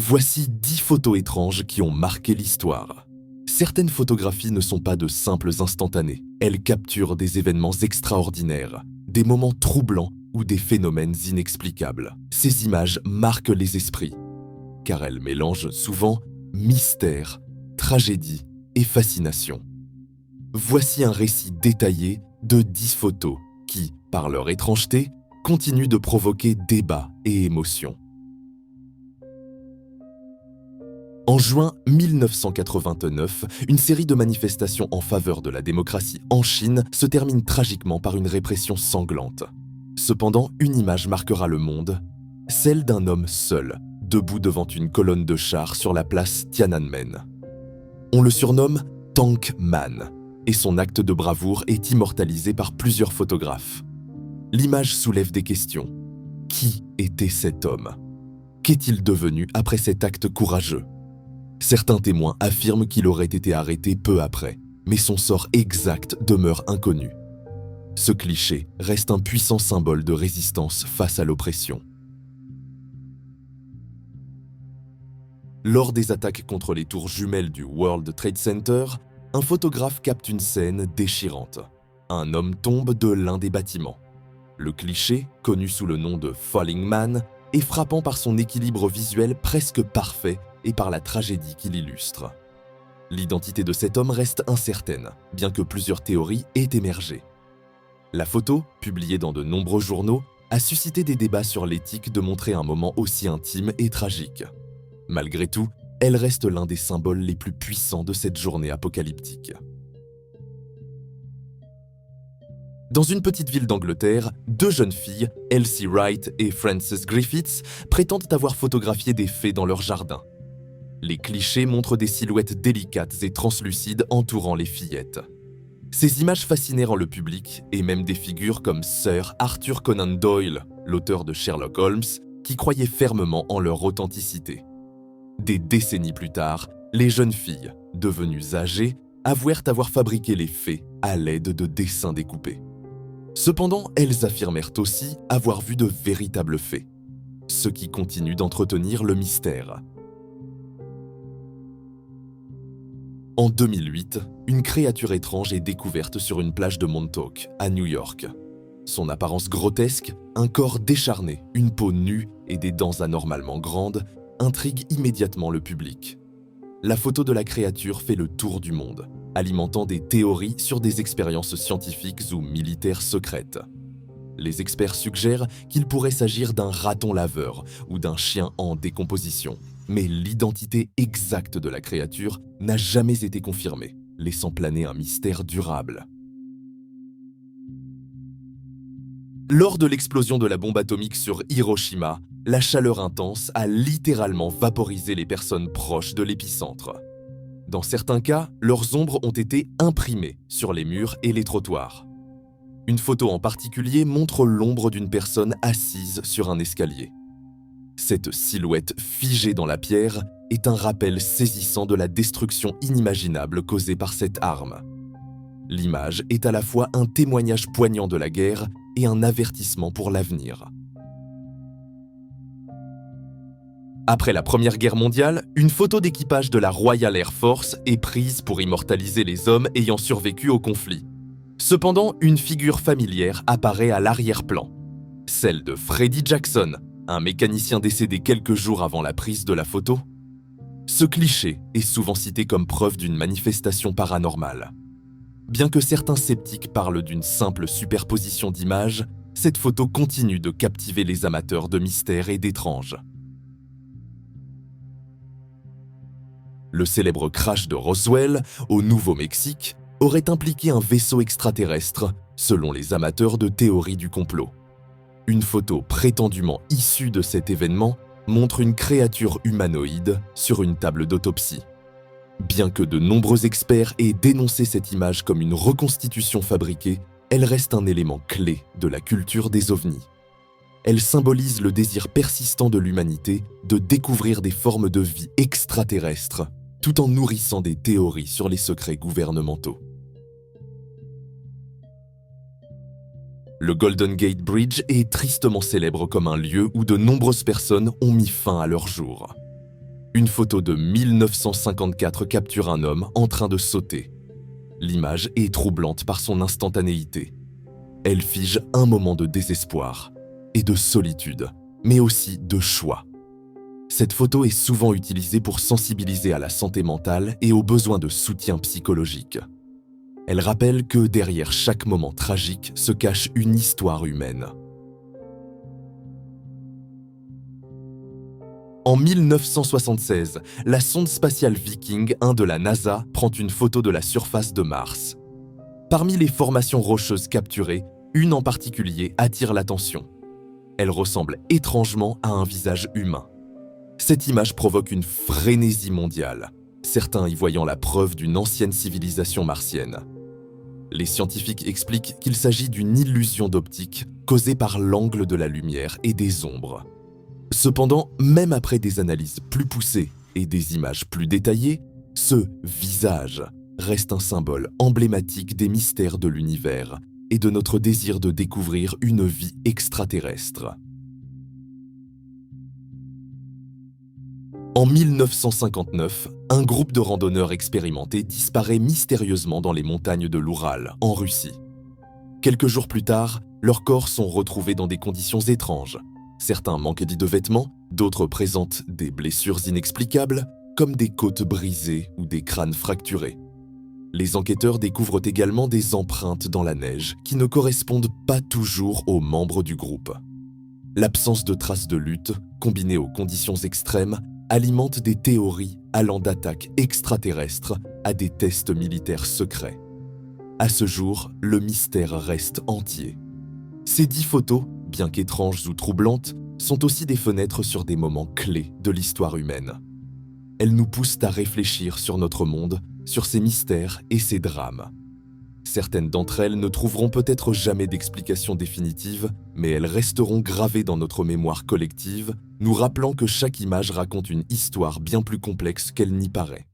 Voici 10 photos étranges qui ont marqué l'histoire. Certaines photographies ne sont pas de simples instantanés. Elles capturent des événements extraordinaires, des moments troublants ou des phénomènes inexplicables. Ces images marquent les esprits, car elles mélangent souvent mystère, tragédie et fascination. Voici un récit détaillé de 10 photos qui, par leur étrangeté, continuent de provoquer débats et émotions. En juin 1989, une série de manifestations en faveur de la démocratie en Chine se termine tragiquement par une répression sanglante. Cependant, une image marquera le monde, celle d'un homme seul, debout devant une colonne de chars sur la place Tiananmen. On le surnomme Tank Man, et son acte de bravoure est immortalisé par plusieurs photographes. L'image soulève des questions. Qui était cet homme? Qu'est-il devenu après cet acte courageux? Certains témoins affirment qu'il aurait été arrêté peu après, mais son sort exact demeure inconnu. Ce cliché reste un puissant symbole de résistance face à l'oppression. Lors des attaques contre les tours jumelles du World Trade Center, un photographe capte une scène déchirante. Un homme tombe de l'un des bâtiments. Le cliché, connu sous le nom de Falling Man, est frappant par son équilibre visuel presque parfait et par la tragédie qu'il illustre. L'identité de cet homme reste incertaine, bien que plusieurs théories aient émergé. La photo, publiée dans de nombreux journaux, a suscité des débats sur l'éthique de montrer un moment aussi intime et tragique. Malgré tout, elle reste l'un des symboles les plus puissants de cette journée apocalyptique. Dans une petite ville d'Angleterre, deux jeunes filles, Elsie Wright et Frances Griffiths, prétendent avoir photographié des fées dans leur jardin. Les clichés montrent des silhouettes délicates et translucides entourant les fillettes. Ces images fascinèrent le public et même des figures comme Sir Arthur Conan Doyle, l'auteur de Sherlock Holmes, qui croyaient fermement en leur authenticité. Des décennies plus tard, les jeunes filles, devenues âgées, avouèrent avoir fabriqué les fées à l'aide de dessins découpés. Cependant, elles affirmèrent aussi avoir vu de véritables fées, ce qui continue d'entretenir le mystère. En 2008, une créature étrange est découverte sur une plage de Montauk, à New York. Son apparence grotesque, un corps décharné, une peau nue et des dents anormalement grandes intriguent immédiatement le public. La photo de la créature fait le tour du monde, alimentant des théories sur des expériences scientifiques ou militaires secrètes. Les experts suggèrent qu'il pourrait s'agir d'un raton laveur ou d'un chien en décomposition. Mais l'identité exacte de la créature n'a jamais été confirmée, laissant planer un mystère durable. Lors de l'explosion de la bombe atomique sur Hiroshima, la chaleur intense a littéralement vaporisé les personnes proches de l'épicentre. Dans certains cas, leurs ombres ont été imprimées sur les murs et les trottoirs. Une photo en particulier montre l'ombre d'une personne assise sur un escalier. Cette silhouette figée dans la pierre est un rappel saisissant de la destruction inimaginable causée par cette arme. L'image est à la fois un témoignage poignant de la guerre et un avertissement pour l'avenir. Après la Première Guerre mondiale, une photo d'équipage de la Royal Air Force est prise pour immortaliser les hommes ayant survécu au conflit. Cependant, une figure familière apparaît à l'arrière-plan, celle de Freddie Jackson, un mécanicien décédé quelques jours avant la prise de la photo. Ce cliché est souvent cité comme preuve d'une manifestation paranormale. Bien que certains sceptiques parlent d'une simple superposition d'images, cette photo continue de captiver les amateurs de mystère et d'étranges. Le célèbre crash de Roswell, au Nouveau-Mexique, aurait impliqué un vaisseau extraterrestre, selon les amateurs de théories du complot. Une photo prétendument issue de cet événement montre une créature humanoïde sur une table d'autopsie. Bien que de nombreux experts aient dénoncé cette image comme une reconstitution fabriquée, elle reste un élément clé de la culture des ovnis. Elle symbolise le désir persistant de l'humanité de découvrir des formes de vie extraterrestres, tout en nourrissant des théories sur les secrets gouvernementaux. Le Golden Gate Bridge est tristement célèbre comme un lieu où de nombreuses personnes ont mis fin à leur jour. Une photo de 1954 capture un homme en train de sauter. L'image est troublante par son instantanéité. Elle fige un moment de désespoir et de solitude, mais aussi de choix. Cette photo est souvent utilisée pour sensibiliser à la santé mentale et aux besoins de soutien psychologique. Elle rappelle que derrière chaque moment tragique se cache une histoire humaine. En 1976, la sonde spatiale Viking 1 de la NASA prend une photo de la surface de Mars. Parmi les formations rocheuses capturées, une en particulier attire l'attention. Elle ressemble étrangement à un visage humain. Cette image provoque une frénésie mondiale, certains y voyant la preuve d'une ancienne civilisation martienne. Les scientifiques expliquent qu'il s'agit d'une illusion d'optique causée par l'angle de la lumière et des ombres. Cependant, même après des analyses plus poussées et des images plus détaillées, ce visage reste un symbole emblématique des mystères de l'univers et de notre désir de découvrir une vie extraterrestre. En 1959, un groupe de randonneurs expérimentés disparaît mystérieusement dans les montagnes de l'Oural, en Russie. Quelques jours plus tard, leurs corps sont retrouvés dans des conditions étranges. Certains manquent de vêtements, d'autres présentent des blessures inexplicables, comme des côtes brisées ou des crânes fracturés. Les enquêteurs découvrent également des empreintes dans la neige qui ne correspondent pas toujours aux membres du groupe. L'absence de traces de lutte, combinée aux conditions extrêmes, alimente des théories allant d'attaques extraterrestres à des tests militaires secrets. À ce jour, le mystère reste entier. Ces 10 photos, bien qu'étranges ou troublantes, sont aussi des fenêtres sur des moments clés de l'histoire humaine. Elles nous poussent à réfléchir sur notre monde, sur ses mystères et ses drames. Certaines d'entre elles ne trouveront peut-être jamais d'explication définitive, mais elles resteront gravées dans notre mémoire collective, nous rappelant que chaque image raconte une histoire bien plus complexe qu'elle n'y paraît.